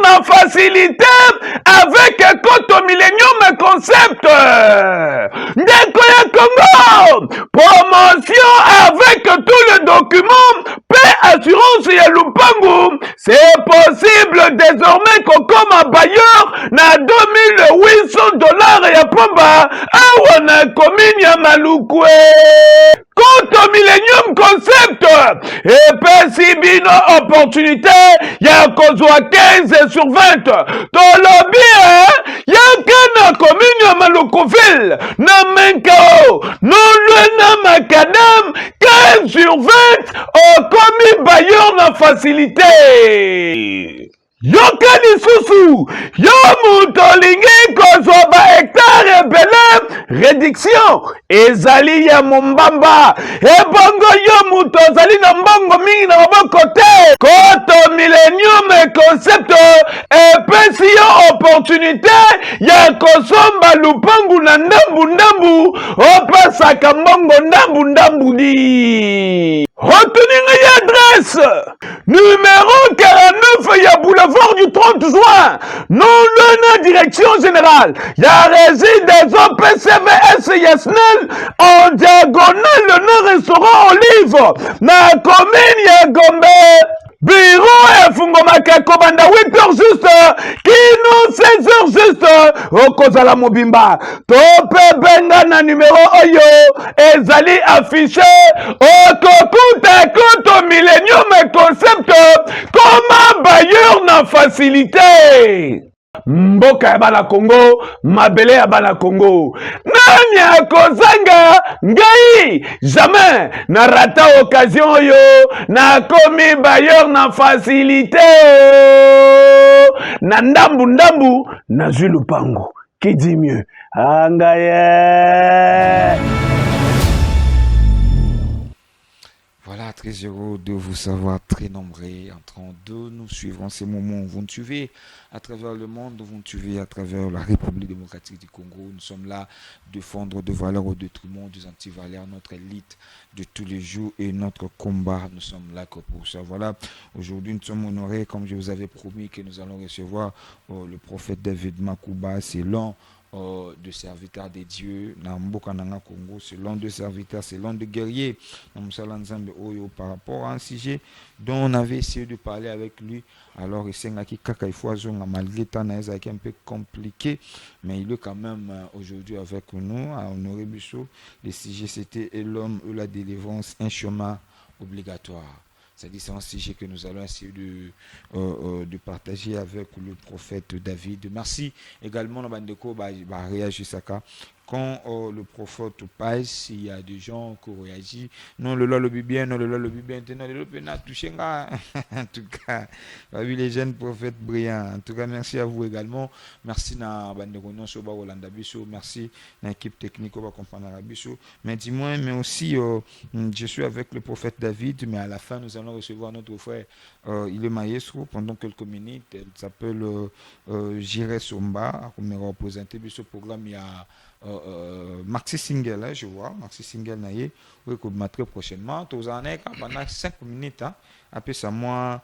na facilité avec Koto Millennium Concept. Ndeko ya Congo, promotion avec tout le document, paix assurance ya Lupangu. C'est possible désormais comme bailleur na $2,800 ya pamba awa na commune ya Malukwe. Koto Millennium Concept epesi bino opportunité ya kozwa 15 sur 20 tolobi yaka na commune ya Malukuville na Menkao nolwe na Macadam 15 sur 20 okomi bailleur na facilité. Yoka lisusu yo mutu olingi kozwa bahectare ebele réduction ezali ya mombamba ebongo yo mutu ozali na mbongo mingi na maboko te. Koto Millennium Concept epesi yo opportunité ya kosomba lupangu na ndambu opesaka mbongo ndambu di. Retenez l'adresse numéro 49 ya boulevard du 30 juin non le direction générale ya résidence PCVS Yesnel en diagonale le restaurant Olive na commune ya Gombe. Bureau efungomaka kobanda 8h juste kino 16h juste okozala mobimba tope benga na numéro oyo ezali affiché okokuta Koto Millennium Concept comme bailleur na facilité. Mboka ya bana Congo, mabele ya bana Congo. Nani akozanga ngai jamais na rata occasion yo na komi bailleur na facilité na ndambu na Zulupango. Qui dit mieux? Angaye. Voilà, très heureux de vous savoir très nombreux en train de nous suivre en ces moments où vous nous suivez à travers le monde, où vous nous suivez à travers la République démocratique du Congo. Nous sommes là défendre des valeurs au détriment des antivaleurs, notre élite de tous les jours et notre combat. Nous sommes là que pour ça. Voilà, aujourd'hui nous sommes honorés, comme je vous avais promis, que nous allons recevoir le prophète David Makuba. C'est l'un de serviteurs de Dieu na mboka nanga Congo, c'est l'un de serviteurs, c'est l'un de guerriers par rapport à un sujet dont on avait essayé de parler avec lui. Alors il s'est kaka malgré temps un peu compliqué, mais il est quand même aujourd'hui avec nous à honorer Bissot. Le sujet c'était l'homme ou la délivrance, un chemin obligatoire. C'est-à-dire c'est un sujet que nous allons essayer de partager avec le prophète David. Merci également à Bandeko réagir Saka. Quand le prophète passe, il y a des gens qui réagissent. Non, le bien, non, le bien, non, le bien, touché. En tout cas, vu les jeunes prophètes brillants. En tout cas, merci à vous également. Merci à Bandeko Soba Rolanda Bisso. Merci à l'équipe technique qui va comprendre la Bisso. Mais dis-moi, mais aussi, je suis avec le prophète David, mais à la fin, nous allons recevoir notre frère. Il est maestro pendant quelques minutes. Il s'appelle Jiré Somba. On va représenter ce programme. Il y a Maxi Single, hein, je vois, Maxi Single naïe, oui, qu'on va très prochainement. Tous en est pendant 5 minutes, hein, après ça, moi,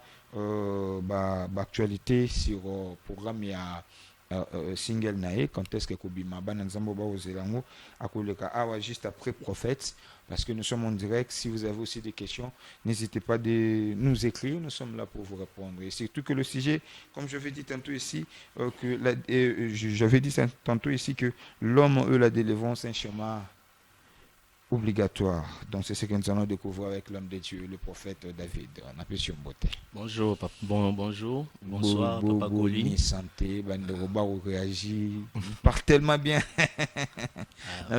actualité sur le programme, il y a single naïe, quand est-ce que Kobima Bananzambo Baozelango, à Koleka juste après prophète, parce que nous sommes en direct. Si vous avez aussi des questions, n'hésitez pas de nous écrire, nous sommes là pour vous répondre. Et surtout que le sujet, comme je l'avais dit tantôt ici, j'avais dit tantôt ici que l'homme, la délivrance, un chemin obligatoire. Donc c'est ce que nous allons découvrir avec l'homme de Dieu, le prophète David. On appelle sur Mbote. Bonjour, bonjour, bonsoir, Papa Goli. Santé, Banderoba réagit, parle tellement bien. On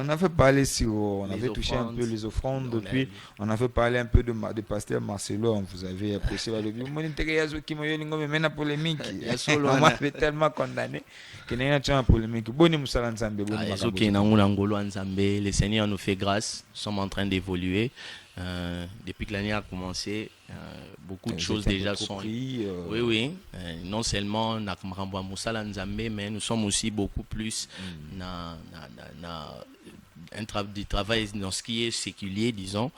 avait parlé sur, on avait touché un peu les offrandes depuis, on avait parlé un peu de pasteur Marcelo, on vous avait apprécié le but. Mon polémique, on m'avait tellement condamné que n'y a pas de polémique. Le Seigneur nous fait grâce, nous sommes en train d'évoluer. Depuis que l'année a commencé, beaucoup de choses déjà sont. Oui. Non seulement mais nous sommes aussi beaucoup plus du travail dans ce qui est séculier, disons.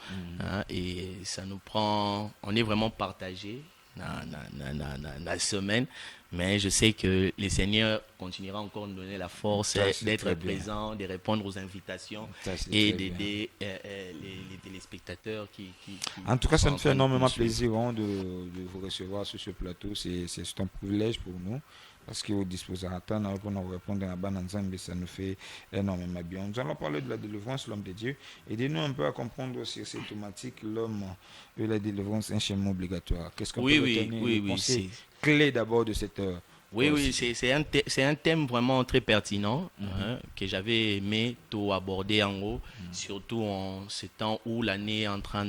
Et ça nous prend. On est vraiment partagé. la semaine. Mais je sais que le Seigneur continuera encore de nous donner la force d'être présent, de répondre aux invitations et d'aider les téléspectateurs qui en tout cas, ça nous fait énormément plaisir de vous recevoir sur ce plateau. C'est un privilège pour nous. Parce que vous disposez à temps pour nous répondre à Bananzambe, ça nous fait énormément bien. Nous allons parler de la délivrance, l'homme de Dieu. Aidez-nous un peu à comprendre aussi cette thématique, l'homme et la délivrance, un chemin obligatoire. Qu'est-ce qu'on peut retenir pensées clés d'abord de cette heure? Oui, c'est un thème vraiment très pertinent que j'avais aimé tout aborder en haut, surtout en ce temps où l'année est en train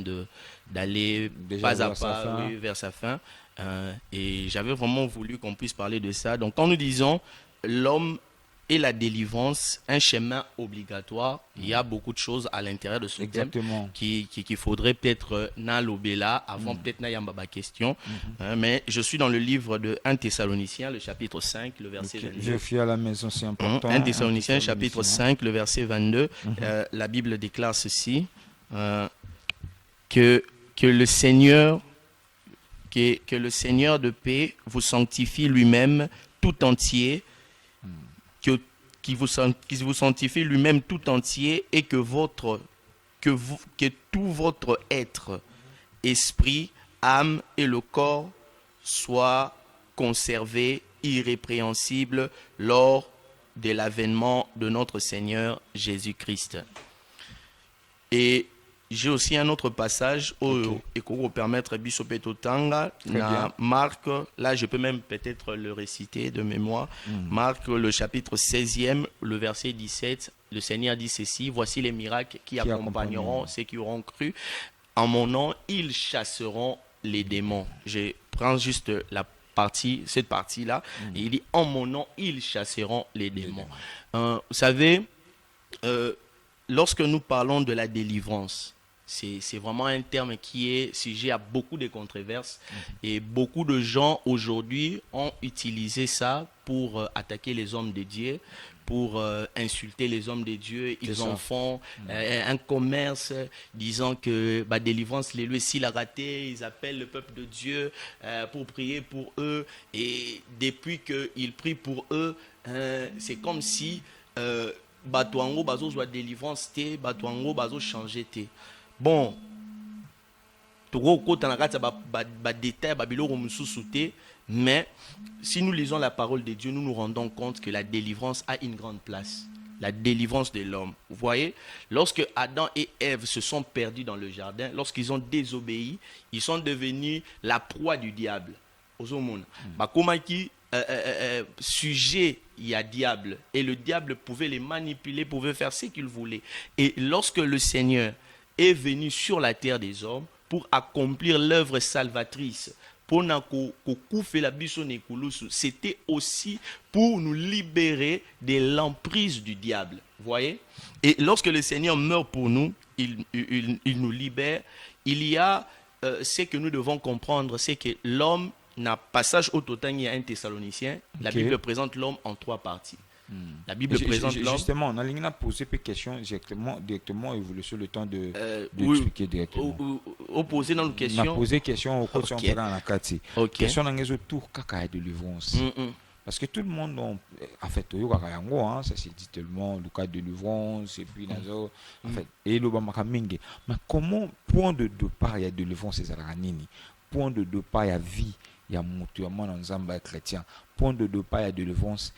d'aller pas à pas vers sa fin. Et j'avais vraiment voulu qu'on puisse parler de ça. Donc quand nous disons l'homme et la délivrance, un chemin obligatoire, il y a beaucoup de choses à l'intérieur de ce thème qu'il faudrait peut-être Nalobela avant peut-être Nayambaba question. Mais je suis dans le livre de 1 Thessaloniciens, le chapitre 5, le verset 22. Vérifier à la maison, c'est important. 1 Thessaloniciens, chapitre 5, le verset 22. La Bible déclare ceci, que le Seigneur de paix vous sanctifie lui-même tout entier, qui vous sanctifie lui-même tout entier et que tout votre être, esprit, âme et le corps soient conservés irrépréhensibles lors de l'avènement de notre Seigneur Jésus-Christ. Et j'ai aussi un autre passage et qu'on va permettre Bisopetotanga, Marc, là je peux même peut-être le réciter de mémoire. Marc, le chapitre 16e, le verset 17, le Seigneur dit ceci: voici les miracles qui accompagneront ceux qui auront cru. En mon nom, ils chasseront les démons. Je prends juste cette partie-là. Et il dit en mon nom, ils chasseront les démons. Vous savez, lorsque nous parlons de la délivrance, c'est vraiment un terme qui est sujet à beaucoup de controverses et beaucoup de gens aujourd'hui ont utilisé ça pour attaquer les hommes de Dieu, pour insulter les hommes de Dieu. Ils en font un commerce disant que délivrance, les lieux s'il a raté, ils appellent le peuple de Dieu pour prier pour eux, et depuis qu'ils prient pour eux, c'est comme si Batouango bazo soit délivrance té, Batouango bazo changer té. Bon, mais si nous lisons la parole de Dieu, nous nous rendons compte que la délivrance a une grande place. La délivrance de l'homme. Vous voyez, lorsque Adam et Ève se sont perdus dans le jardin, lorsqu'ils ont désobéi, ils sont devenus la proie du diable. Sujet, il y a diable. Et le diable pouvait les manipuler, pouvait faire ce qu'il voulait. Et lorsque le Seigneur est venu sur la terre des hommes pour accomplir l'œuvre salvatrice, c'était aussi pour nous libérer de l'emprise du diable. Vous voyez? Et lorsque le Seigneur meurt pour nous, il nous libère. Il y a ce que nous devons comprendre, c'est que l'homme n'a passage au total, il y a un Thessalonicien. La Bible présente l'homme en 3 parties. La Bible présente l'homme. Justement, on a posé des questions directement et vous laissez le temps de expliquer directement. Opposer dans nos questions. On a posé question au coach en la carte. Question dans les autour caca de délivrance. Parce que tout le monde, en fait, ça c'est dit tellement le cas de délivrance et puis en fait, et le bamakamenge. Mais comment point de départ il y a de délivrance c'est zaranini, point de départ il y a vie. Il y a mutuellement dans Zamba chrétien. Point de départ, il y a de délivrance.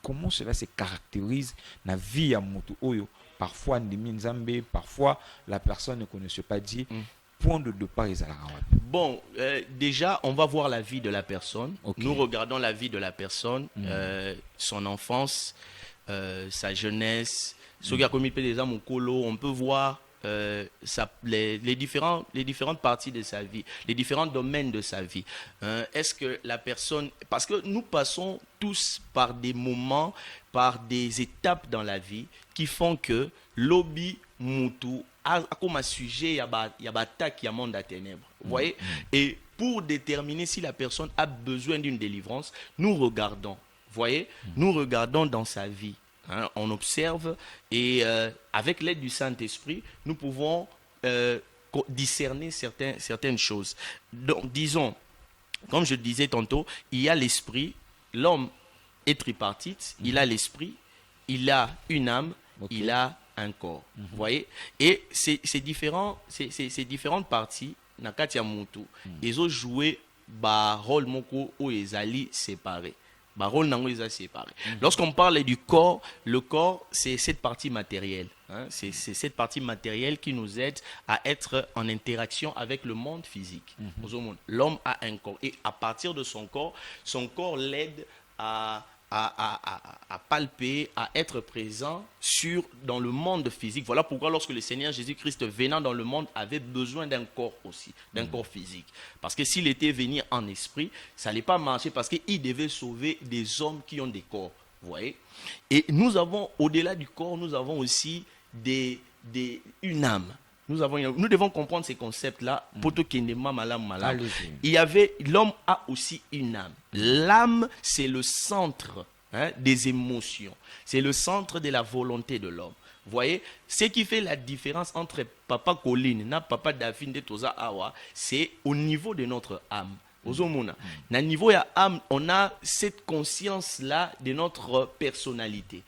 Comment cela se caractérise dans la vie à Mutu Oyo? Parfois, parfois, la personne ne connaît pas Dieu. Point de départ, ils Bon, déjà, on va voir la vie de la personne. Nous regardons la vie de la personne, son enfance, sa jeunesse. On peut voir les différentes parties de sa vie, les différents domaines de sa vie. Est-ce que la personne... Parce que nous passons tous par des moments, par des étapes dans la vie qui font que l'obi mutu a comme un sujet, il y a monde à ténèbres. Vous voyez? Et pour déterminer si la personne a besoin d'une délivrance, nous regardons. Vous voyez? Nous regardons dans sa vie. On observe et avec l'aide du Saint-Esprit, nous pouvons discerner certaines choses. Donc, disons, comme je disais tantôt, il y a l'esprit, l'homme est tripartite, il a l'esprit, il a une âme, il a un corps. Vous voyez? Et ces différentes parties, Nakati Yamutu, ils ont joué un rôle moko ou ezali séparé. Lorsqu'on parle du corps, le corps, c'est cette partie matérielle. Hein? C'est cette partie matérielle qui nous aide à être en interaction avec le monde physique. L'homme a un corps. Et à partir de son corps l'aide à palper, à être présent dans le monde physique. Voilà pourquoi lorsque le Seigneur Jésus-Christ venant dans le monde avait besoin d'un corps aussi, d'un corps physique. Parce que s'il était venu en esprit, ça n'allait pas marcher parce qu'il devait sauver des hommes qui ont des corps. Vous voyez? Et nous avons, au-delà du corps, nous avons aussi une âme. Nous devons comprendre ces concepts-là. L'homme a aussi une âme. L'âme, c'est le centre des émotions. C'est le centre de la volonté de l'homme. Vous voyez, ce qui fait la différence entre Papa Colline et Papa David de Toza Awa, c'est au niveau de notre âme. Na niveau ya âme, on a cette conscience-là de notre personnalité.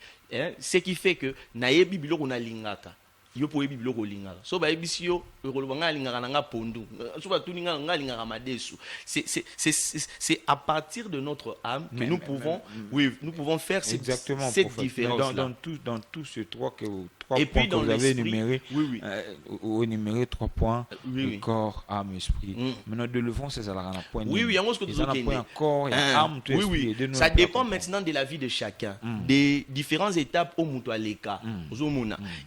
Ce qui fait que nayebi biloko na lingaka. Yo po yebi biloko lingaka. So ba yebisi yo nga lingaka nanga pondu. So ba tuninga nga lingaka madesu. C'est à partir de notre âme que nous pouvons faire cette différence là. Dans tous ces trois et points puis que vous avez énumérés, vous énumérez 3 points, le corps, âme, esprit. Maintenant, de le fond, c'est ça la point. Corps et âme, esprit. Ça dépend maintenant de la vie de chacun, des différentes étapes au Mutualeka.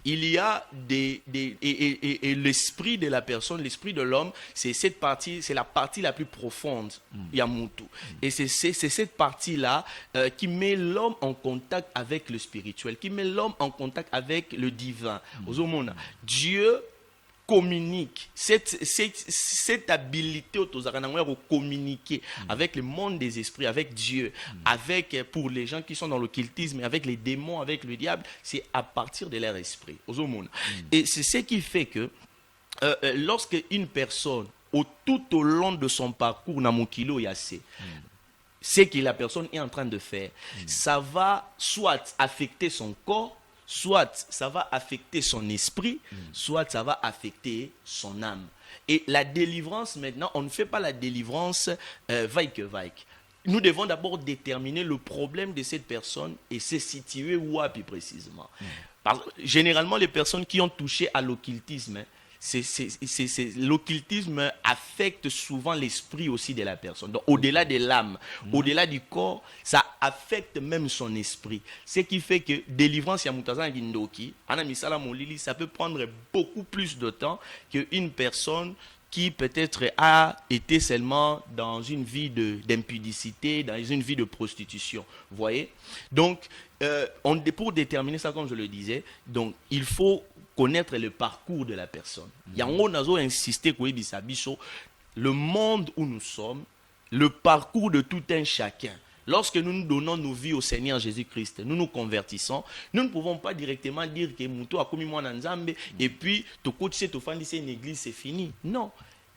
Il y a et l'esprit de la personne, l'esprit de l'homme, c'est cette partie, c'est la partie la plus profonde, Yamutu. Et c'est cette partie-là qui met l'homme en contact avec le spirituel, qui met l'homme en contact avec le divin. Dieu communique, cette habilité de communiquer avec le monde des esprits, avec Dieu, pour les gens qui sont dans l'occultisme, avec les démons, avec le diable, c'est à partir de leur esprit. Et c'est ce qui fait que lorsque une personne, tout au long de son parcours, ce que la personne est en train de faire, ça va soit affecter son corps, soit ça va affecter son esprit, soit ça va affecter son âme. Et la délivrance, maintenant, on ne fait pas la délivrance vaille que vaille. Nous devons d'abord déterminer le problème de cette personne et se situer où plus précisément. Généralement, les personnes qui ont touché à l'occultisme, l'occultisme affecte souvent l'esprit aussi de la personne. Donc, au-delà de l'âme, au-delà du corps, ça affecte même son esprit. Ce qui fait que délivrance Yamutazan Gindoki, Anamisala Molili, ça peut prendre beaucoup plus de temps qu'une personne qui peut-être a été seulement dans une vie d'impudicité, dans une vie de prostitution. Vous voyez? Donc, pour déterminer ça, comme je le disais, donc, il faut connaître le parcours de la personne. Yango nazo insister ko ebisa biso le monde où nous sommes, le parcours de tout un chacun. Lorsque nous nous donnons nos vies au Seigneur Jésus-Christ, nous nous convertissons, nous ne pouvons pas directement dire que Muto a commis moi Nzambe et puis to coach to fandise une église c'est fini. Non.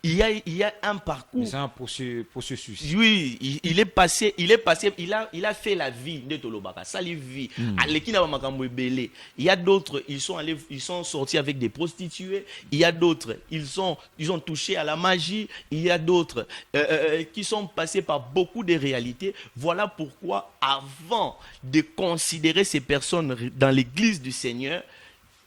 Il y a un parcours. C'est un processus. Oui, il a fait la vie de Tolobaka, ça les vit. Il y a d'autres, ils sont sortis avec des prostituées. Il y a d'autres, ils ont touché à la magie. Il y a d'autres qui sont passés par beaucoup de réalités. Voilà pourquoi, avant de considérer ces personnes dans l'église du Seigneur,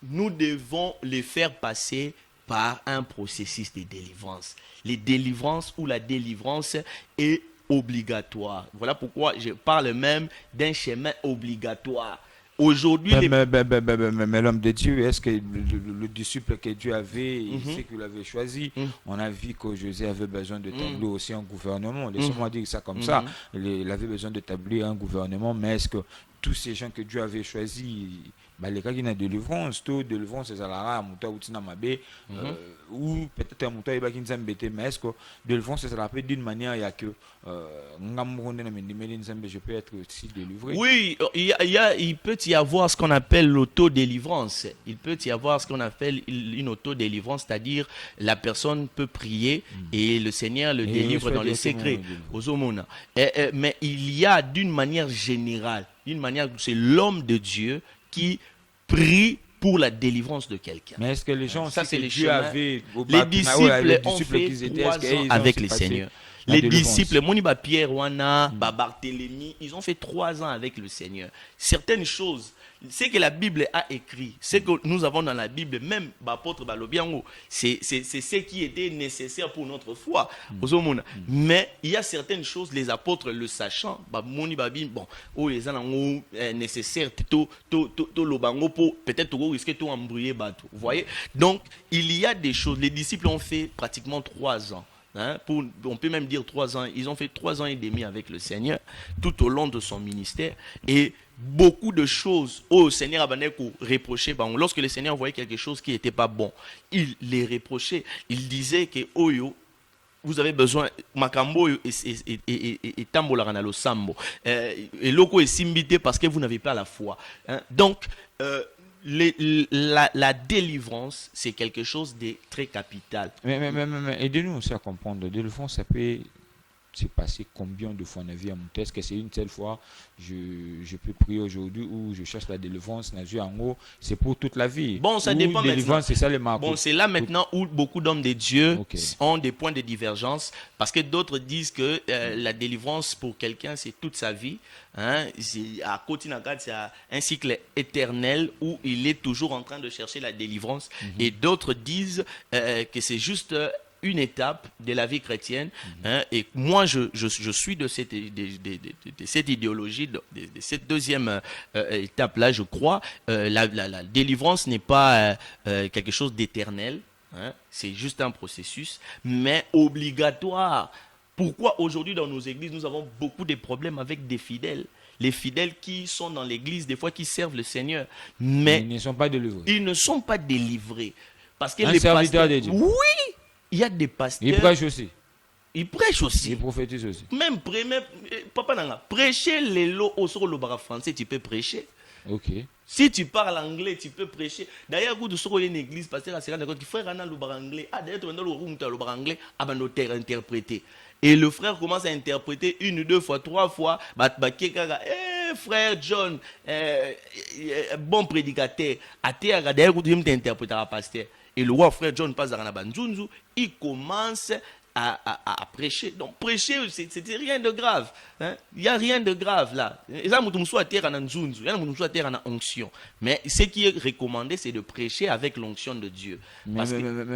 nous devons les faire passer par un processus de délivrance. Les délivrances ou la délivrance est obligatoire. Voilà pourquoi je parle même d'un chemin obligatoire. Aujourd'hui, mais l'homme de Dieu, est-ce que le disciple que Dieu avait, c'est qu'il avait choisi, on a vu que José avait besoin d'établir aussi un gouvernement. Laissez-moi dire ça comme ça. Il avait besoin d'établir un gouvernement, mais est-ce que tous ces gens que Dieu avait choisis, baleka qui na délivrance to délivrance ezalaka moto utina mabe ou peut-être moto eba ki nzambe te, mais est-ce que délivrance ezalaka d'une manière ya que ngamonde na mendimeli nzambe je peux être aussi délivré? Oui, il peut y avoir ce qu'on appelle l'autodélivrance. Il peut y avoir ce qu'on appelle une autodélivrance, c'est-à-dire la personne peut prier et le Seigneur le délivre dans les secrets aux hommes. Mais il y a d'une manière générale, c'est l'homme de Dieu qui prie pour la délivrance de quelqu'un. Mais est-ce que les gens, ça c'est les Dieu avait, les disciples ont fait 3 ans avec les seigneurs. Les disciples, Moniba Pierre, Wana, Barthélemy, ils ont fait 3 ans avec le Seigneur. Certaines choses, c'est que la Bible a écrit, c'est que nous avons dans la Bible, même l'apôtre Balobiango, c'est ce qui était nécessaire pour notre foi. Mais il y a certaines choses, les apôtres le sachant, Moniba Bim, bon, les gens nécessaires, peut-être risquer tout embrouiller bateau. Vous voyez? Donc, il y a des choses, les disciples ont fait pratiquement 3 ans. On peut même dire 3 ans. Ils ont fait 3 ans et demi avec le Seigneur tout au long de son ministère. Et beaucoup de choses au Seigneur Abaneko reprochait. Lorsque le Seigneur voyait quelque chose qui n'était pas bon, il les reprochait. Il disait que Oyo, vous avez besoin makambo et tambola na lo sambo. Et loko est simbité parce que vous n'avez pas la foi. Donc la délivrance, c'est quelque chose de très capital. Mais aidez-nous aussi à comprendre. La délivrance, ça peut se passer combien de fois dans la vie à mon test? Est-ce que c'est une seule fois, je peux prier aujourd'hui ou je cherche la délivrance dans la vie en haut? C'est pour toute la vie. Bon, ça dépend maintenant. C'est ça les marques. Bon, c'est là maintenant où beaucoup d'hommes de Dieu ont des points de divergence parce que d'autres disent que la délivrance pour quelqu'un, c'est toute sa vie. À côté c'est un cycle éternel où il est toujours en train de chercher la délivrance. Et d'autres disent que c'est juste une étape de la vie chrétienne. Et moi, je suis de cette idéologie, de cette deuxième étape-là, je crois. La délivrance n'est pas quelque chose d'éternel. C'est juste un processus, mais obligatoire. Pourquoi aujourd'hui dans nos églises, nous avons beaucoup de problèmes avec des fidèles? Les fidèles qui sont dans l'église, des fois qui servent le Seigneur, mais ils ne sont pas délivrés. Ils ne sont pas délivrés. Parce que les pasteurs de Dieu. Oui, il y a des pasteurs. Ils prêchent aussi. Ils prêchent aussi. Ils prophétisent aussi. Même papa nanga, prêcher les lots au sur le bar français, tu peux prêcher. Ok. Si tu parles anglais, tu peux prêcher. D'ailleurs, quand tu sors une église, pasteur, c'est quand tu fais le bar anglais. Ah, d'ailleurs, tu vas dans le bar anglais, ah ben, notaire interprété. Et le frère commence à interpréter 1, 2 fois, 3 fois. Frère John, bon prédicateur. D'ailleurs, quand tu interprètes à pasteur. Et le roi frère John passe dans la banjunzu, il commence à prêcher. Donc prêcher, c'est rien de grave. Il n'y a rien de grave là. Mais ce qui est recommandé, c'est de prêcher avec l'onction de Dieu. Mais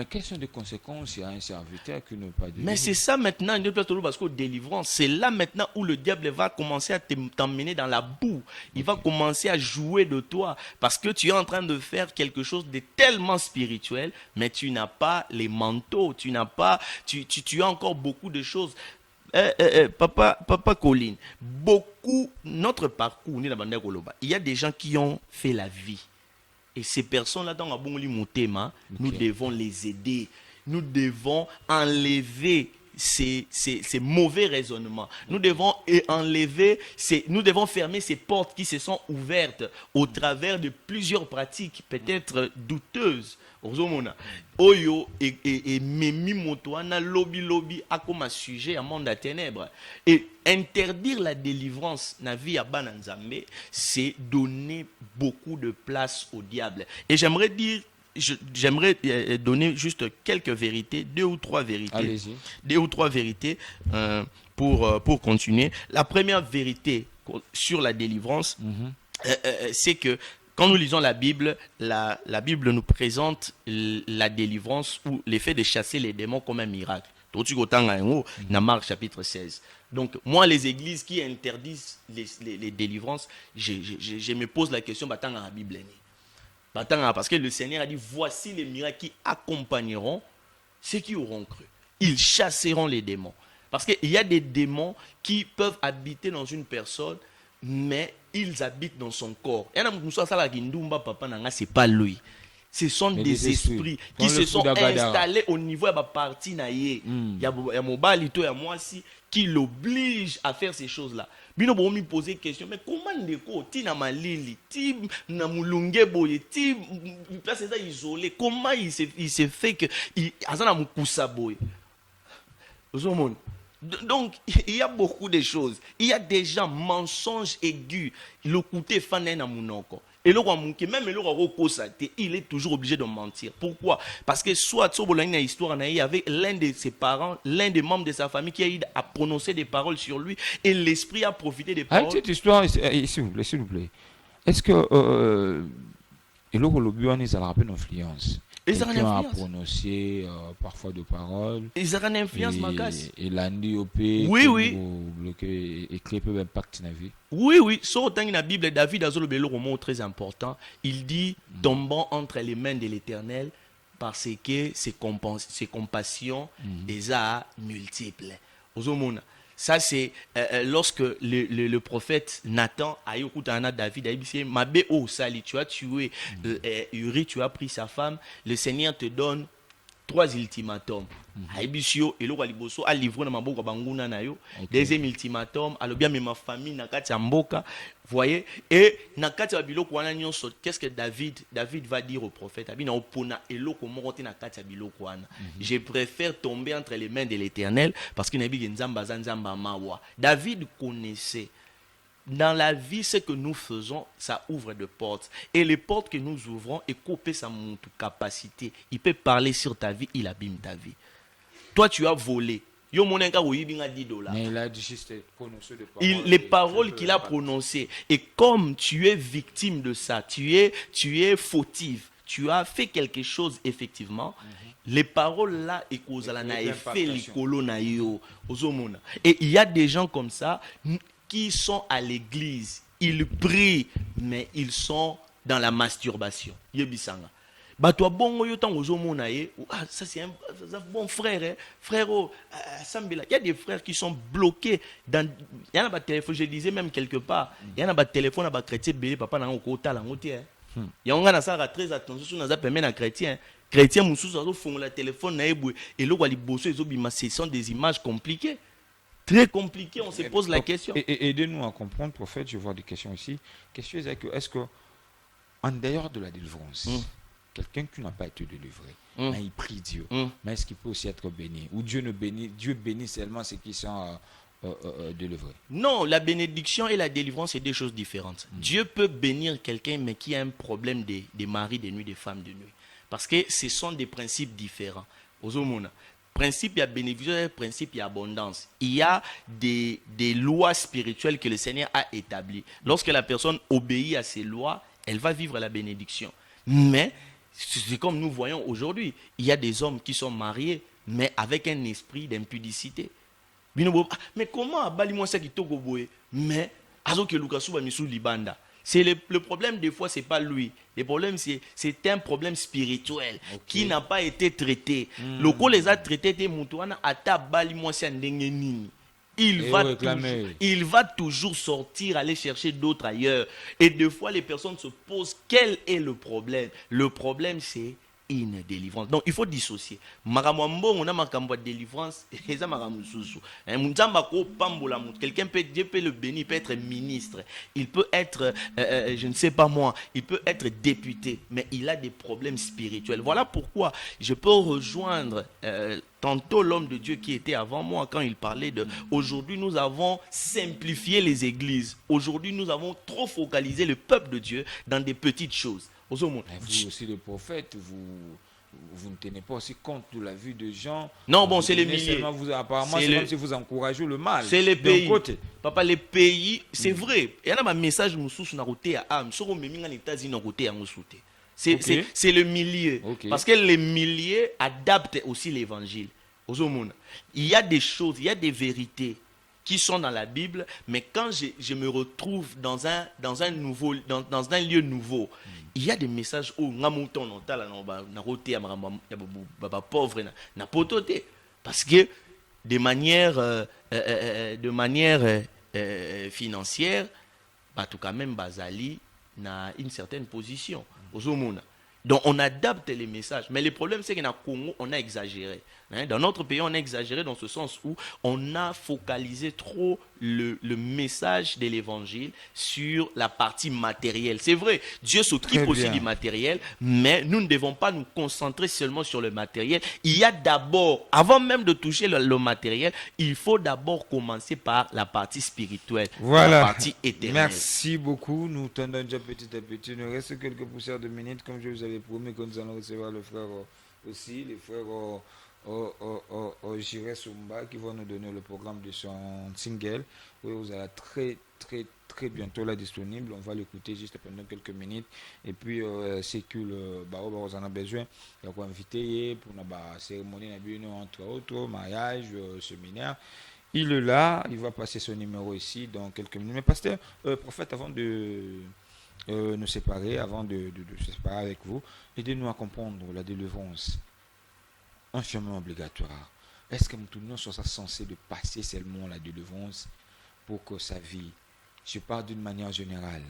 quelles sont les conséquences à un serviteur qui ne pas délivré? Mais c'est ça maintenant, parce que délivrance, c'est là maintenant où le diable va commencer à t'emmener dans la boue. Il va commencer à jouer de toi parce que tu es en train de faire quelque chose de tellement spirituel, mais tu n'as pas les manteaux, tu n'as pas, tu as encore beaucoup de choses. Papa Colin, notre parcours, il y a des gens qui ont fait la vie. Et ces personnes-là, dans nous devons les aider. Nous devons enlever ces mauvais raisonnements. Nous devons fermer ces portes qui se sont ouvertes au travers de plusieurs pratiques peut-être douteuses. Oyo et memi motoana lobby a comme un sujet un monde à ténèbres. Et interdire la délivrance na vie à Bananzambe, c'est donner beaucoup de place au diable. Et j'aimerais donner juste quelques vérités, 2 ou 3 vérités. Allez-y. 2 ou 3 vérités pour continuer. La première vérité sur la délivrance, c'est que quand nous lisons la Bible nous présente la délivrance ou l'effet de chasser les démons comme un miracle. Dans Marc chapitre 16. Donc, moi, les églises qui interdisent les délivrances, je me pose la question, dans la Bible. Parce que le Seigneur a dit, voici les miracles qui accompagneront ceux qui auront cru. Ils chasseront les démons. Parce qu'il y a des démons qui peuvent habiter dans une personne, mais ils habitent dans son corps. Et papa c'est pas lui. Ce sont des esprits qui se sont installés au niveau de la partie naïe. Il y a mobile, il y a moi aussi qui l'oblige à faire ces choses-là. Bino bo mi poser question, mais comment ndeko ti na malili, ti na mulunge boye, ti place ça isolé, comment il se fait que il azana mukusa boye. Donc, il y a beaucoup de choses. Il y a des gens, mensonges aigus. Le côté fané na munoko. Et le même le il est toujours obligé de mentir. Pourquoi? Parce que soit une histoire, il y avait l'un de ses parents, l'un des membres de sa famille qui a eu à prononcer des paroles sur lui et l'esprit a profité des paroles. Cette histoire, s'il vous plaît. Est-ce que il y a une influence? Ils ont une influence. A prononcé parfois de paroles. Ils ont une influence, Makas. Et l'année au pays. Oui. Et qui peut impacter la vie. Oui. Sauf dans la Bible, David a le mot très important. Il dit tombant entre les mains de l'Éternel parce que ses compassions les a multiples. Ça, c'est lorsque le prophète Nathan a écouté David, il a dit, Mabé oh Sali, tu as tué Uri, tu as pris sa femme, le Seigneur te donne 3 ultimatums. Aibisio et l'eau aliboso a livré dans ma boca banguna na yo. Deuxième ultimatum, alors bien mais ma famille n'a qu'à mboka, voyez. Et n'a qu'à biloko wana nyonso. Qu'est-ce que David va dire au prophète? Abina opona eloko monte na qu'à biloko wana. Je préfère tomber entre les mains de l'Éternel parce qu'il n'a pas nzamba nzamba mawa. David connaissait. Dans la vie, ce que nous faisons, ça ouvre des portes. Et les portes que nous ouvrons, et couper sa capacité. Il peut parler sur ta vie, il abîme ta vie. Toi, tu as volé. Mais il a dit juste prononcer des paroles. Les paroles qu'il a prononcées. Et comme tu es victime de ça, tu es fautive, tu as fait quelque chose effectivement, les paroles là, et il y a des gens comme ça qui sont à l'église, ils prient, mais ils sont dans la masturbation. Yebisanga. Toi bon ça c'est un bon frère, frérot, Sambila. Il y a des frères qui sont bloqués dans il y en a pas téléphone, je disais même quelque part, il y en a pas téléphone à chrétien bébé papa na ngota la ngoté. Il y a on a ça très attention sur nous permet na chrétien mususu zo font la téléphone na ebwe et lo wali bosso ezobima, ce sont des images compliquées. Très compliqué, on se pose la question. Aidez-nous à comprendre, prophète, je vois des questions ici. Question est-ce que, en dehors de la délivrance, quelqu'un qui n'a pas été délivré, mais il prie Dieu, mais est-ce qu'il peut aussi être béni? Ou Dieu bénit seulement ceux qui sont délivrés? Non, la bénédiction et la délivrance, c'est deux choses différentes. Dieu peut bénir quelqu'un, mais qui a un problème des maris de nuit, des femmes de nuit. Parce que ce sont des principes différents. Principe, il y a bénédiction, principe, il y a abondance. Il y a des lois spirituelles que le Seigneur a établies. Lorsque la personne obéit à ces lois, elle va vivre la bénédiction. Mais, c'est comme nous voyons aujourd'hui, il y a des hommes qui sont mariés, mais avec un esprit d'impudicité. Mais comment abali-moi ça qui togo boye? Mais, azoke lukasuba misu libanda. C'est le problème, des fois, ce n'est pas lui. Le problème, c'est un problème spirituel qui n'a pas été traité. Le coup les a traités, il va toujours sortir, aller chercher d'autres ailleurs. Et des fois, les personnes se posent, quel est le problème? Le problème, c'est une délivrance. Donc il faut dissocier. On a ma délivrance et ça quelqu'un peut, Dieu peut le bénir, il peut être ministre, il peut être je ne sais pas moi, il peut être député, mais il a des problèmes spirituels. Voilà pourquoi je peux rejoindre tantôt l'homme de Dieu qui était avant moi quand il parlait de aujourd'hui nous avons simplifié les églises. Aujourd'hui nous avons trop focalisé le peuple de Dieu dans des petites choses. Vous aussi, le prophète, vous ne tenez pas aussi compte de la vue des gens. Non, bon, c'est les milliers. Apparemment, c'est comme si vous encouragez le mal. C'est les pays. Papa, les pays, c'est vrai. Il y a un message c'est le milieu. Parce que les milliers adaptent aussi l'évangile. Il y a des choses, il y a des vérités qui sont dans la Bible, mais quand je me retrouve dans un lieu nouveau, il y a des messages où parce que de manière financière, en tout cas même Bazali na une certaine position aux hommes. Donc on adapte les messages. Mais le problème, c'est qu'en Congo, on a exagéré. Dans notre pays, on a exagéré dans ce sens où on a focalisé trop le message de l'évangile sur la partie matérielle. C'est vrai, Dieu s'occupe aussi du matériel, mais nous ne devons pas nous concentrer seulement sur le matériel. Il y a d'abord, avant même de toucher le matériel, il faut d'abord commencer par la partie spirituelle, la partie éternelle. Merci beaucoup. Nous tendons déjà petit à petit. Il nous reste quelques poussières de minutes, comme je vous avais promis que nous allons recevoir le frère aussi, les frères Jiré Sumba, qui vont nous donner le programme de son single. Oui, vous allez très bientôt là disponible. On va l'écouter juste pendant quelques minutes. Et puis, c'est que vous en a besoin. Il y a quoi inviter pour la cérémonie entre autres, mariage, séminaire. Il est là, il va passer son numéro ici dans quelques minutes. Mais pasteur, prophète, avant de nous séparer, avant de se séparer avec vous, aidez-nous à comprendre la délivrance. Un chemin obligatoire. Est-ce que nous sommes censés de passer seulement la délivrance pour que sa vie, je parle d'une manière générale,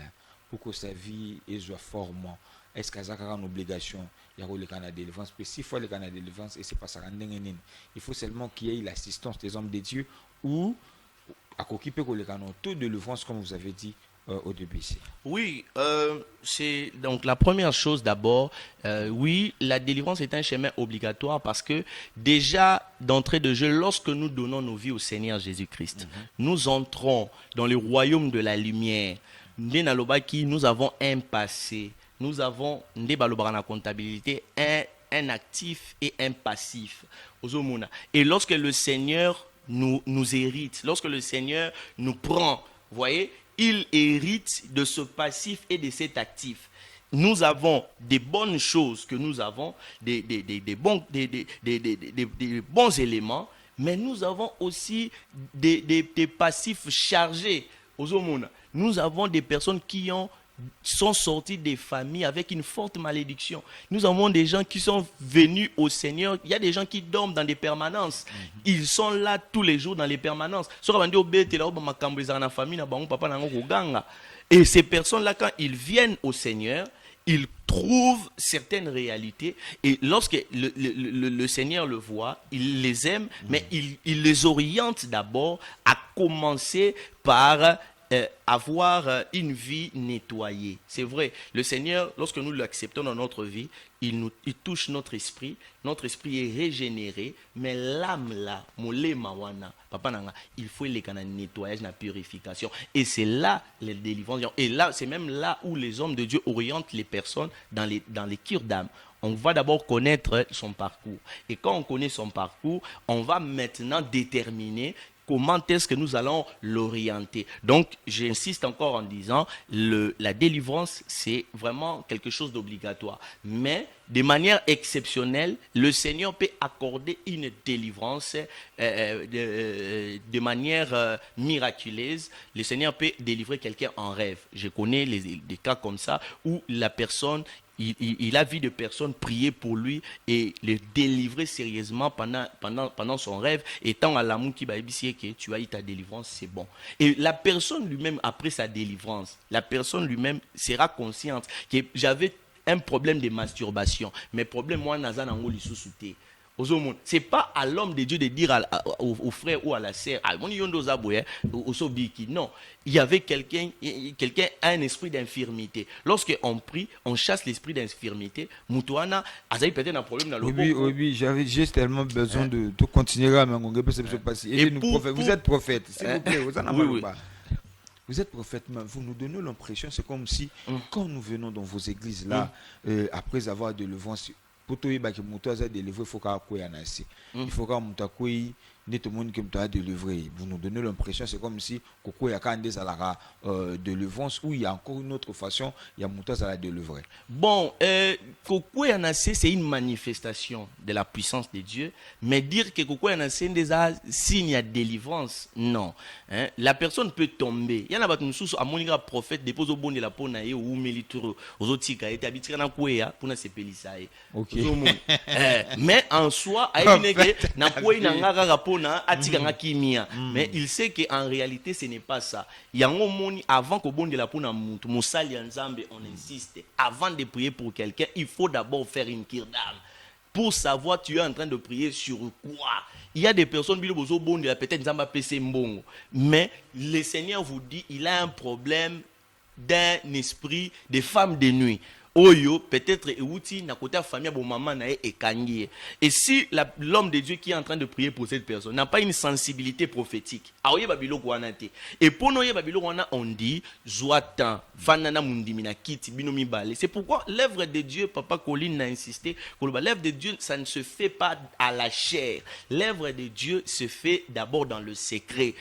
pour que sa vie soit formant? Est-ce qu'il y a une obligation? Il y a le canal de délivrance. Puis s'il faut le canal de délivrance, et c'est pas ça, il faut seulement qu'il y ait l'assistance des hommes de Dieu ou à occuper le canal de délivrance, comme vous avez dit au début ici. Oui, c'est donc la première chose d'abord. Oui, la délivrance est un chemin obligatoire parce que déjà d'entrée de jeu, lorsque nous donnons nos vies au Seigneur Jésus-Christ, nous entrons dans le royaume de la lumière. Nous avons un passé, nous avons la comptabilité, un actif et un passif. Et lorsque le Seigneur nous hérite, lorsque le Seigneur nous prend, vous voyez, il hérite de ce passif et de cet actif. Nous avons des bonnes choses que nous avons, des bons éléments, mais nous avons aussi des passifs chargés aux hommes. Nous avons des personnes qui sont sortis des familles avec une forte malédiction. Nous avons des gens qui sont venus au Seigneur. Il y a des gens qui dorment dans des permanences. Ils sont là tous les jours dans les permanences. Et ces personnes-là, quand ils viennent au Seigneur, ils trouvent certaines réalités. Et lorsque le Seigneur le voit, il les aime, mais il les oriente d'abord à commencer par avoir une vie nettoyée. C'est vrai, le Seigneur, lorsque nous l'acceptons dans notre vie, il touche notre esprit est régénéré, mais l'âme là, il faut les nettoyage, la purification. Et c'est là les délivrances. Et là, c'est même là où les hommes de Dieu orientent les personnes dans les cures d'âme. On va d'abord connaître son parcours. Et quand on connaît son parcours, on va maintenant déterminer comment est-ce que nous allons l'orienter. Donc, j'insiste encore en disant, la délivrance, c'est vraiment quelque chose d'obligatoire. Mais, de manière exceptionnelle, le Seigneur peut accorder une délivrance de manière miraculeuse. Le Seigneur peut délivrer quelqu'un en rêve. Je connais des cas comme ça où la personne... Il a vu des personnes prier pour lui et le délivrer sérieusement pendant son rêve, étant à l'amour qui va dire que tu as eu ta délivrance, c'est bon. Et la personne lui-même, après sa délivrance, la personne lui-même sera consciente que j'avais un problème de masturbation. Mais problème, moi, c'est pas à l'homme de Dieu de dire au frère ou à la sœur, non, il y avait quelqu'un a un esprit d'infirmité. Lorsqu'on prie, on chasse l'esprit d'infirmité. Moutouana, Azaï peut-être un problème dans le Oui, j'avais juste tellement besoin de continuer à m'engager. Vous êtes prophète, s'il vous plaît, vous en avez pas. Vous êtes prophète, mais vous nous donnez l'impression, c'est comme si, quand nous venons dans vos églises là, après avoir de l'avance, il faut vous nous donnez l'impression, c'est comme si Koko y a des alara de l'avance où il y a encore une autre façon, il y a Moutaz à la délivrer. Bon, Koko y a c'est une manifestation de la puissance de Dieu, mais dire que Koko y a des signes de délivrance, non. Hein? La personne peut tomber. Il y en a qui sont à mon prophète dépose au bon de la peau ou militaire aux autres qui étaient habitués à pour se pélissailler. Ok. Mais en soi, mais il sait qu'en réalité, ce n'est pas ça. Avant qu'on bonde la peau dans on insiste. Avant de prier pour quelqu'un, il faut d'abord faire une kirdam. Pour savoir tu es en train de prier sur quoi. Il y a des personnes qui peut-être mais le Seigneur vous dit il a un problème d'un esprit de femme de nuit. Oyo peut-être outi na côté famille bon maman na e kangié. Et si l'homme de Dieu qui est en train de prier pour cette personne n'a pas une sensibilité prophétique, aoye babilo kwanate. Et pour nous babilo wana on dit zoatan fanana mundimina kiti binomi balé. C'est pourquoi l'œuvre de Dieu, papa Colline a insisté, que l'œuvre de Dieu ça ne se fait pas à la chair. L'œuvre de Dieu se fait d'abord dans le secret.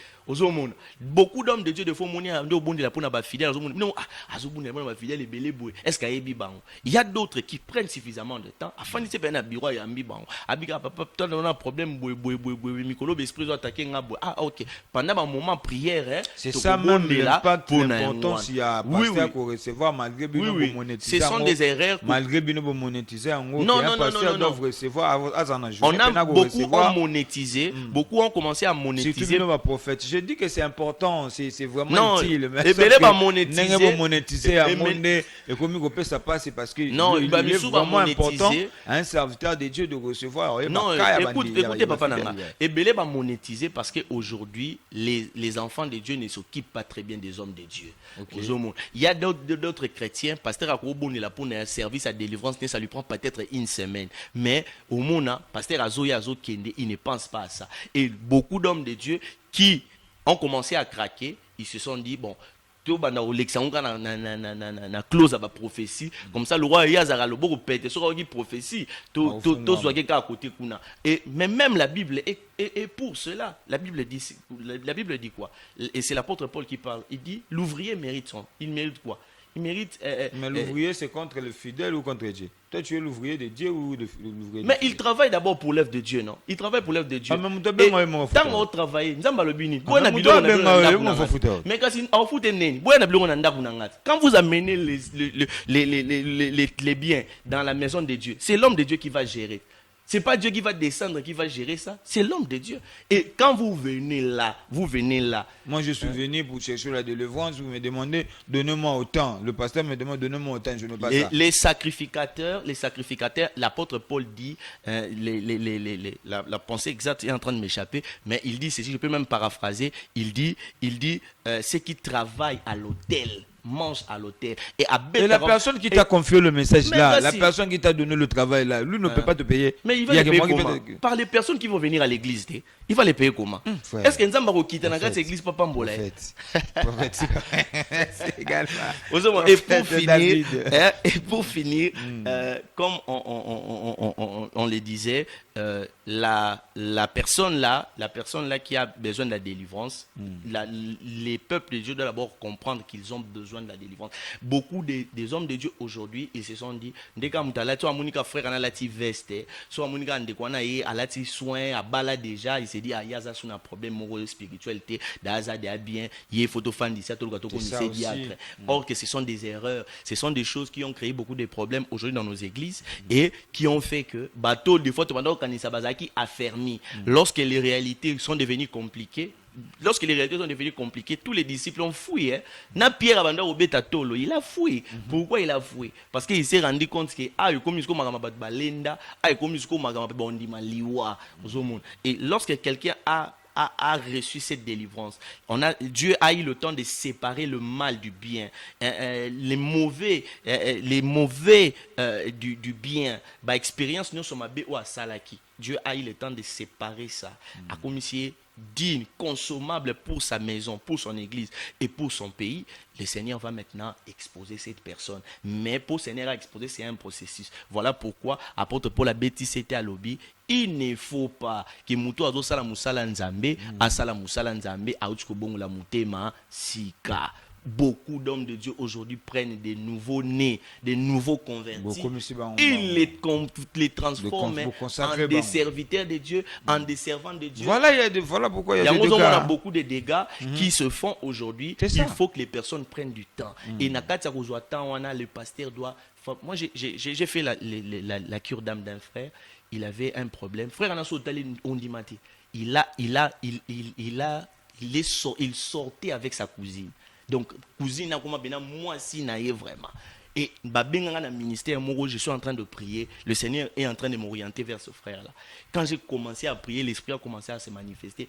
Beaucoup d'hommes de Dieu de font monnaie au bon de la peau fidèle. Non, fidèle est-ce qu'il y a d'autres qui prennent suffisamment de temps afin de se faire un bureau et un biban. Abika papa on a un problème micro esprit doit attaquer ok pendant un moment prière c'est ça même l'impact l'importance il y a pasteur qu'on recevoir malgré bino monétiser. Ce sont des erreurs malgré bino monétiser en gros non pasteur doivent recevoir on a beaucoup monétisé beaucoup ont commencé à monétiser surtout nos prophètes. Je dis que c'est important, c'est vraiment utile. Mais pas monétiser. Monétiser à monde et comme on peut ça passe parce que non, il va vraiment important à un serviteur de Dieu de recevoir. Non, écoutez papa Nanga. Et belé va monétiser parce que aujourd'hui les enfants de Dieu ne s'occupent pas très bien des hommes de Dieu. Okay. Il y a d'autres chrétiens, pasteur Akobon est là pour un service à délivrance, ça lui prend peut-être une semaine. Mais au Mona, pasteur Azoya Kende, il ne pense pas à ça. Et beaucoup d'hommes de Dieu qui ont commencé à craquer, ils se sont dit bon, tout na close à la prophétie comme ça le roi Yazara le beau pète sur une prophétie tout soit quelqu'un à côté kuna et mais même la Bible est pour cela. La Bible dit quoi? Et c'est l'apôtre Paul qui parle. Il dit l'ouvrier mérite il mérite quoi? Il mérite. Mais l'ouvrier, c'est contre le fidèle ou contre Dieu? Toi, tu es l'ouvrier de Dieu ou l'ouvrier de Mais il travaille d'abord pour l'œuvre de Dieu, non? Il travaille pour l'œuvre de Dieu. Tant qu'on travaille, quand vous amenez les biens dans la maison de Dieu, c'est l'homme de Dieu qui va gérer. C'est pas Dieu qui va descendre, qui va gérer ça. C'est l'homme de Dieu. Et quand vous venez là. Moi, je suis venu pour chercher la délivrance. Vous me demandez, donnez-moi autant. Le pasteur me demande, donnez-moi autant. Je ne pas ça. Les sacrificateurs, l'apôtre Paul dit, la pensée exacte est en train de m'échapper, mais il dit ceci, je peux même paraphraser. Il dit, ceux qui travaillent à l'autel mange à l'hôtel. Et la personne qui t'a confié le message là, la personne qui t'a donné le travail là, lui ne peut pas te payer. Mais il va les payer comment? Par les personnes qui vont venir à l'église. Il va les payer comment? Est-ce que Nzamba va quitter cette église Papa Mbola? C'est également. Et pour finir, comme on le disait, la personne là qui a besoin de la délivrance, les peuples de Dieu doivent d'abord comprendre qu'ils ont besoin de la délivrance. Beaucoup des hommes de Dieu aujourd'hui, ils se sont dit, ndeka mutala tu amunika frère ana lati veste, so amunika ndekwana ye alati soin abala déjà, il s'est dit yaza suna problème moral spiritualité, daza de bien, ye photo fan d'ici tout le gâteau qu'on sait diacre. Or que ce sont des erreurs, ce sont des choses qui ont créé beaucoup de problèmes aujourd'hui dans nos églises et qui ont fait que bateau des fois tu m'as kanisa bazaki affermi. Lorsque les réalités sont devenues compliquées, tous les disciples ont fouillé. Na Pierre Abanda Obeta Tolo, il a fouillé. Pourquoi il a fouillé? Parce qu'il s'est rendu compte que et lorsque quelqu'un a reçu cette délivrance, Dieu a eu le temps de séparer le mal du bien, les mauvais du bien. Bah expérience nous sommes ou à Salaki. Dieu a eu le temps de séparer ça. A commissionné digne, consommable pour sa maison, pour son église et pour son pays. Le Seigneur va maintenant exposer cette personne. Mais pour le Seigneur à exposer, c'est un processus. Voilà pourquoi, apôtre Paul a bêti, c'était à lobby. Il ne faut pas que Mouto Azo Sala Moussala Nzambe, Asala Moussala Nzambe, Aouchko Bongola Moutema, Sika. Beaucoup d'hommes de Dieu aujourd'hui prennent des nouveaux nés, des nouveaux convertis. Ils les transforment en des serviteurs de Dieu, en des servants de Dieu. Voilà pourquoi il y a des dégâts. On a beaucoup de dégâts qui se font aujourd'hui. Il faut que les personnes prennent du temps. Et Nakata Rozoatan, le pasteur doit Moi, j'ai fait la cure d'âme d'un frère. Il avait un problème. Frère Anasso Ondimati, il sortait avec sa cousine. Donc, cousine, moi, si naïe vraiment. Et na ministère, je suis en train de prier. Le Seigneur est en train de m'orienter vers ce frère-là. Quand j'ai commencé à prier, l'esprit a commencé à se manifester.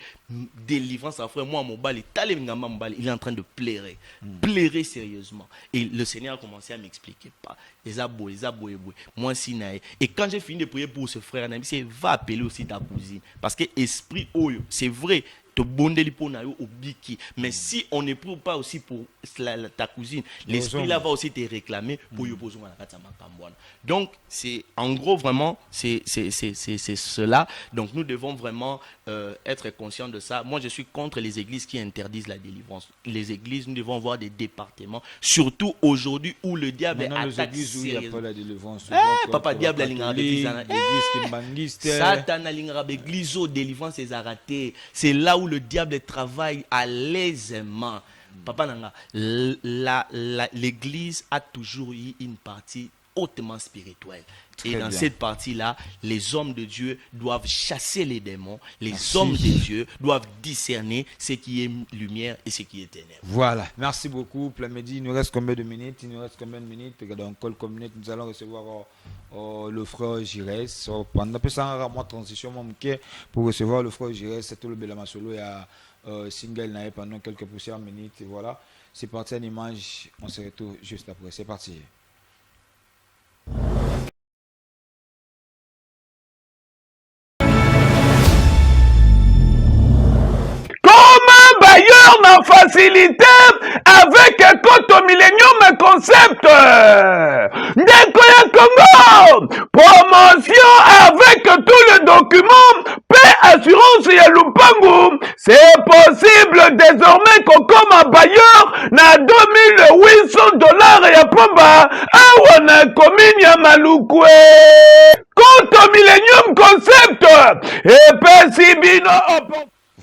Délivrance à frère, moi, il est en train de pleurer. Pleurer sérieusement. Et le Seigneur a commencé à m'expliquer. Moi, si naïe. Et quand j'ai fini de prier pour ce frère, il dit, va appeler aussi ta cousine. Parce que esprit, c'est vrai. Mais si on ne prie pas aussi pour ta cousine, l'esprit là va aussi te réclamer pour y poser la carte. Donc c'est en gros vraiment c'est cela. Donc nous devons vraiment être conscients de ça. Moi je suis contre les églises qui interdisent la délivrance. Les églises, nous devons avoir des départements, surtout aujourd'hui où le diable attaque sérieusement. Il n'y a pas la délivrance. Papa diable Satan a l'église délivrance est arrêté. C'est là où le diable travaille à l'aisément. Papa Nanga, l'église a toujours eu une partie hautement spirituelle. Et dans cette partie-là, les hommes de Dieu doivent chasser les démons. Les hommes de Dieu doivent discerner ce qui est lumière et ce qui est ténèbres. Voilà. Merci beaucoup. Plamedi, il nous reste combien de minutes? Il nous reste combien de minutes? Dans quelle minute nous allons recevoir le frère Girès. Pendant ça, moi transition pour recevoir le frère Girès, c'est tout le Bela Masolo. Il y a single naïe pendant quelques poussières minutes. Et voilà. C'est parti en image. On se retrouve juste après. C'est parti. Na facilité avec Koto Millennium Concept Ndeko ya Congo, promotion avec tout le document, paix assurance ya Lupangu. C'est possible désormais qu'on comme bailleur na $2,800 ya pomba awa na commune ya Malukwe. Koto Millennium Concept et Pesibino.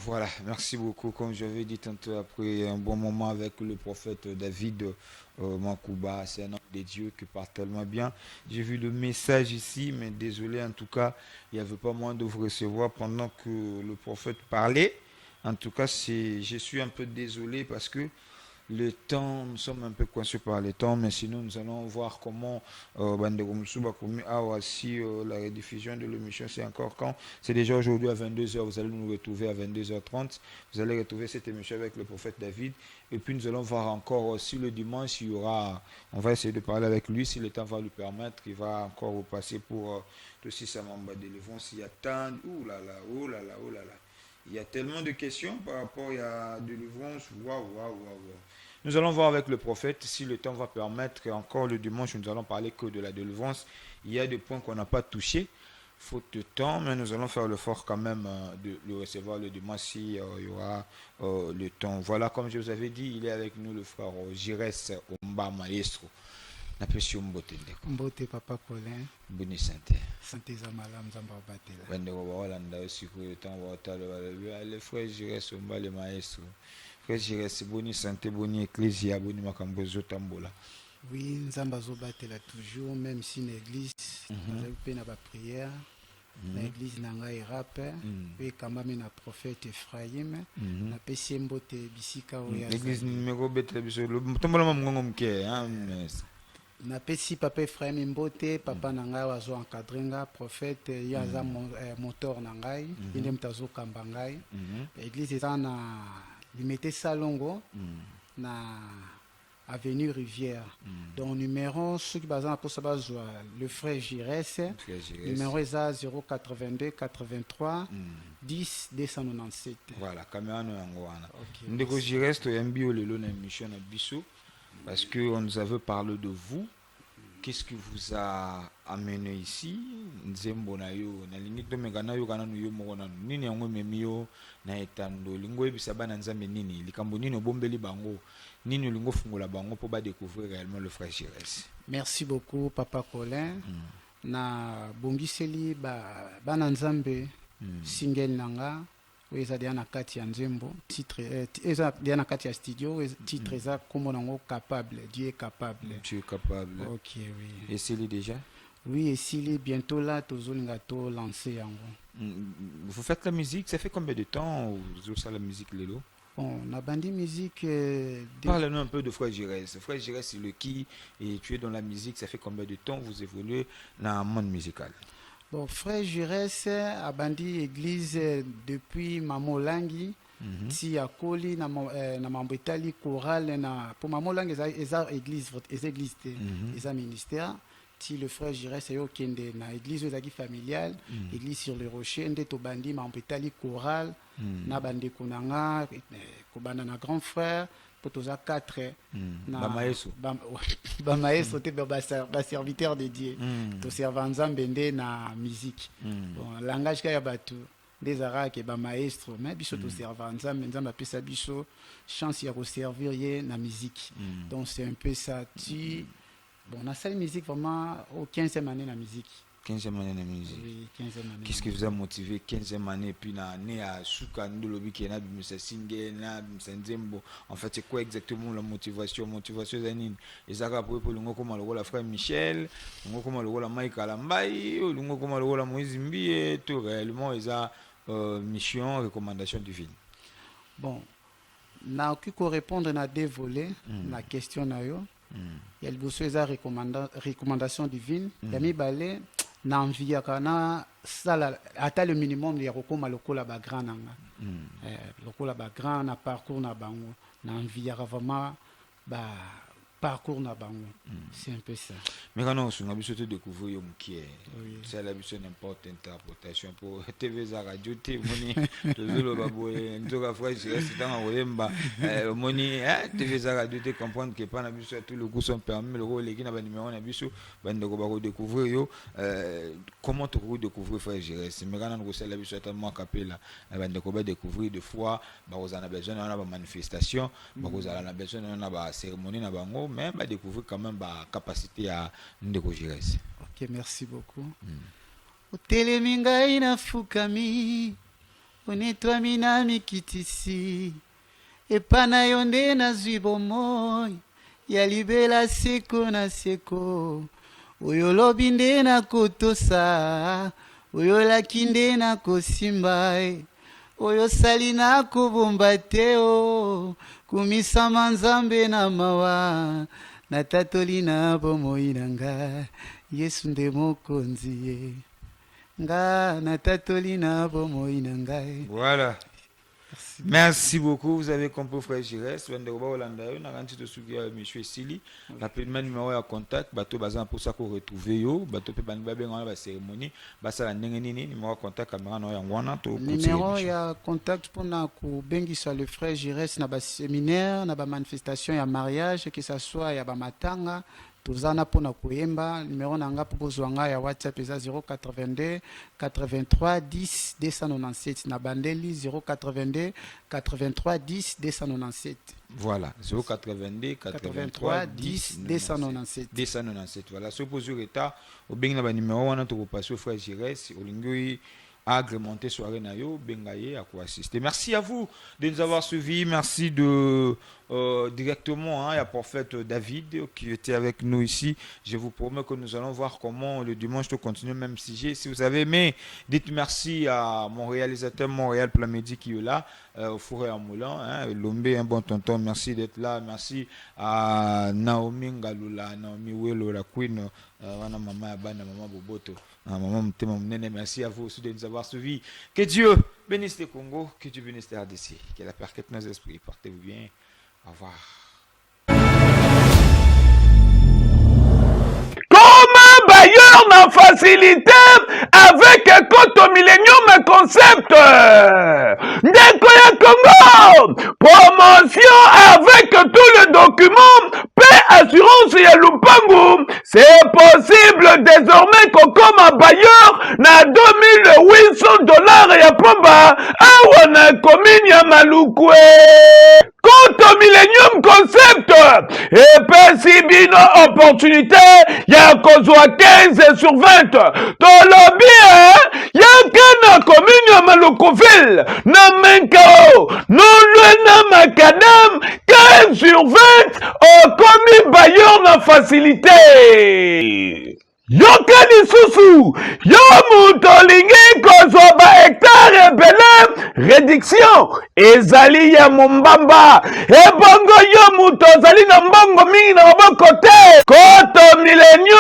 Voilà, merci beaucoup. Comme je l'avais dit tantôt, après un bon moment avec le prophète David Makuba, c'est un homme de Dieu qui parle tellement bien. J'ai vu le message ici, mais désolé en tout cas, il n'y avait pas moyen de vous recevoir pendant que le prophète parlait. En tout cas, je suis un peu désolé parce que le temps, nous sommes un peu coincés par le temps, mais sinon nous allons voir comment si la rediffusion de l'émission, c'est encore quand. C'est déjà aujourd'hui à 22h, vous allez nous retrouver à 22h30. Vous allez retrouver cette émission avec le prophète David. Et puis nous allons voir encore aussi le dimanche, il y aura, on va essayer de parler avec lui, si le temps va lui permettre, il va encore repasser pour aussi sa membre de délivrance. Il y a tant, oh là là. Il y a tellement de questions par rapport à délivrance. Waouh. Nous allons voir avec le prophète si le temps va permettre. Encore le dimanche, nous allons parler que de la délivrance. Il y a des points qu'on n'a pas touchés, faute de temps, mais nous allons faire l'effort quand même de le recevoir le dimanche si il y aura le temps. Voilà, comme je vous avais dit, il est avec nous le frère Girès Omba Maestro. Napesi mbote ndeko. Mbote papa Colin. Boni santé. Santé za malam zamba batela. Wende ko bawalanda usiku temps watalo le frère Girès Omba le Maestro. Frère Girès boni santé, boni ecclésia, boni makambo zotambola. Oui, nzamba zo batela toujours même si l'église nous a na ba prière. L'église nanga erape pe kambami na prophète Ephraim na pesi mbote bisika oya. L'église numéro betela biso tombola mongongo mke hein. Na pesi papa Ephraim mbote papa nanga wazo encadrenga prophète yaza moteur nangai inde mtazo kamba ngai. L'église est na limité salongo na avenue Rivière. Donc numéro ceux qui basent pour ça le frère Girès numéro est 082 83 10 297. Voilà, caméra no yango wana. Ndeko Girès to yambi olelo na émission na biso parce que on nous avait parlé de vous. Qu'est-ce qui vous a amené ici? Nzembo na yo na lingi to megana yo kana no yo mona nini yango memio na etando lingo ebisa bana nzambe nini likambo nini obombeli bango nini lingo fungola bango pour ba découvrir réellement le frère Girès. Merci beaucoup papa Colin. Na bongiseli bana nzambe single nanga Oui, ça dit na kati ya nzembo titre eza dia na kati ya studio titre eza comme on capable, Dieu est capable. Tu es capable. OK, oui. Et c'est lui déjà? Oui, et s'il est bientôt là tozolinga to lancer yango. Vous faites la musique, ça fait combien de temps vous faites la musique Lelo? Bon, on a bandi musique. Parle-nous un peu de Frère Giresse. Frère Giresse, c'est le qui et tu es dans la musique, ça fait combien de temps vous évoluez dans le monde musical? Bon, Frère Giresse a bandi église depuis Mamo Langi. Si a koli na mambo itali chorale na pour Mamo Langi eza église eza ministère. Si le frère Giresse yo kende na église ezaki familiale, église sur le rocher nde to bandi mambo itali chorale na bande kunanga ko banda na grand frère potoza 4 na ba maestro te ba serviteur de Dieu to servant Nzambe nde na musique. Bon langage ka ya batu des arabes ba maestro mais biso to servant Nzambe apesa biso chance ya ko servir ye na musique. Donc c'est un peu ça. Bon, on a cette musique vraiment au 15e année la musique. 15e année la musique. Oui, 15e année. Qu'est-ce qui vous a motivé 15e année puis na né à Souka Ndolobi qui na bimisa Singé na bimisa Nzembo. En fait, c'est quoi exactement la motivation? Motivation zanine. Ezaka pour longo comme le rôle frère Michel, longo comme le rôle Mike Alambai, longo comme le rôle Moïse Mbi tout réellement eza mission recommandation divine. Bon, na qui répondre na deux volets la question na yo. Il y a le besoin de recommandation divine. Il y a mis balé na envie kana sala ata le minimum ya kokoma lokola ba grand nanga. Lokola ba grand na parcours na bango na envie ya vraiment ba parcours na bango. C'est un peu ça. Mais quand on a besoin de découvrir yom qui est, c'est la besoin n'importe interprétation pour TV za radio témoigner de le baboye ndoka frère c'est dans oyemba moni TV za radio te comprendre que pas na besoin tout le coup sont permis le rôle qui na ba numéro na biso bande ko ba ko découvrir yo comment tu redécouvrir frère Giresse mais quand on c'est la besoin tellement capella bande ko ba découvrir de fois ba on a besoin na ba manifestation ba ko za na besoin na ba cérémonie na bango mais ba découvrir quand même ba capacité à Ndeko Giresse. OK, merci beaucoup. Utelemi ngai nafukami unitwa minami kitisi epana yonde nazwi bomoi ya libela seko na seko oyo lobi nde nakotosa oyo laki nde nakosimba oyo sali nakobomba te o kumisama Nzambe na mawa natatoli na bomoi na nga Yesu nde mokonzi ye nga natatoli na bomoi na nga. Voilà. Merci beaucoup. Vous avez compris frère Giresse. Monsieur Sili. Rapidement numéro de contact. Bateau bazan pour ça qu'on retrouve yo. Bateau pe ban babe ngana ba cérémonie. Basa la nini numéro de contact caméra no ya ngwana to. Numéro ya contact pour na ku bengisa le frère Giresse na ba séminaire na ba manifestation ya mariage que ça soit ya ba matanga. Tozana pona koyemba numéro nanga pour zwanga ya WhatsApp eza 082 83 10 297 na bandeli 082 83 10 297. Voilà, 082 83 10 297. 297. Voilà, ce pose état au beng na numéro wana to passer au frère Giresse au lingui agrémenté soirée nayo bengaye à quoi assister. Merci à vous de nous avoir suivis. Merci de directement à prophète David qui était avec nous ici. Je vous promets que nous allons voir comment le dimanche to continuer même sujet. Si vous avez aimé, dites merci à mon réalisateur Montréal Plamedi qui est là au four et à moulin. Lombe un bon tonton, merci d'être là. Merci à Naomi Ngalula, Naomi Welo la queen, wana mama bana mama Boboto. Merci à vous aussi de nous avoir suivis. Que Dieu bénisse le Congo, que Dieu bénisse la RDC, que la parquette nos esprits. Portez-vous bien. Au revoir. Comme un bailleur n'a facilité avec Koto Millennium Concept. Ndekoya Congo. Promotion avec tout le document. Paix assurance et Lupangu. C'est possible désormais qu'on comme un bailleur na $2,800 et à Pomba. Awana Kominya Malukwe. Koto Millennium Concept epesi bino opportunité ya kozwa 15 sur 20 tolobi yaka na commune ya Malukuville na Menkao nolwe na Macadam 15 sur 20 okomi bayor na facilité. Yoka lisusu yo mutu olingi kozwa ba hectare ebele réduction ezali ya mombamba ebongo yo mutu ozali na mbongo mingi na maboko te. Koto Millennium